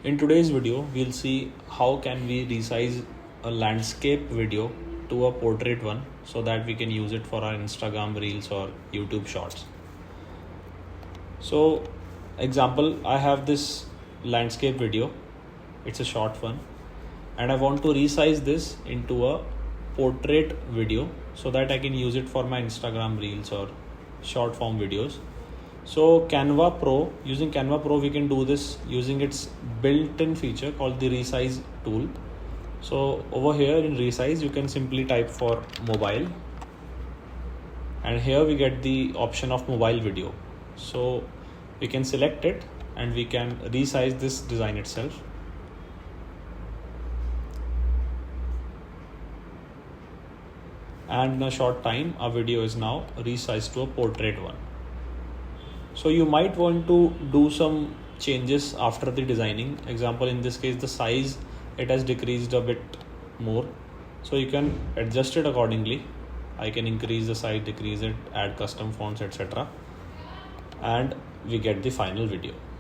In today's video, we'll see how can we resize a landscape video to a portrait one so that we can use it for our Instagram reels or YouTube shorts. So example, I have this landscape video. It's a short one and I want to resize this into a portrait video so that I can use it for my Instagram reels or short form videos. So Canva Pro, using Canva Pro, we can do this using its built-in feature called the Resize tool. So over here in Resize, you can simply type for mobile, and here we get the option of mobile video. So we can select it and we can resize this design itself. And in a short time, our video is now resized to a portrait one. So you might want to do some changes after the designing. Example, in this case, the size, it has decreased a bit more. So you can adjust it accordingly. I can increase the size, decrease it, add custom fonts, etc. And we get the final video.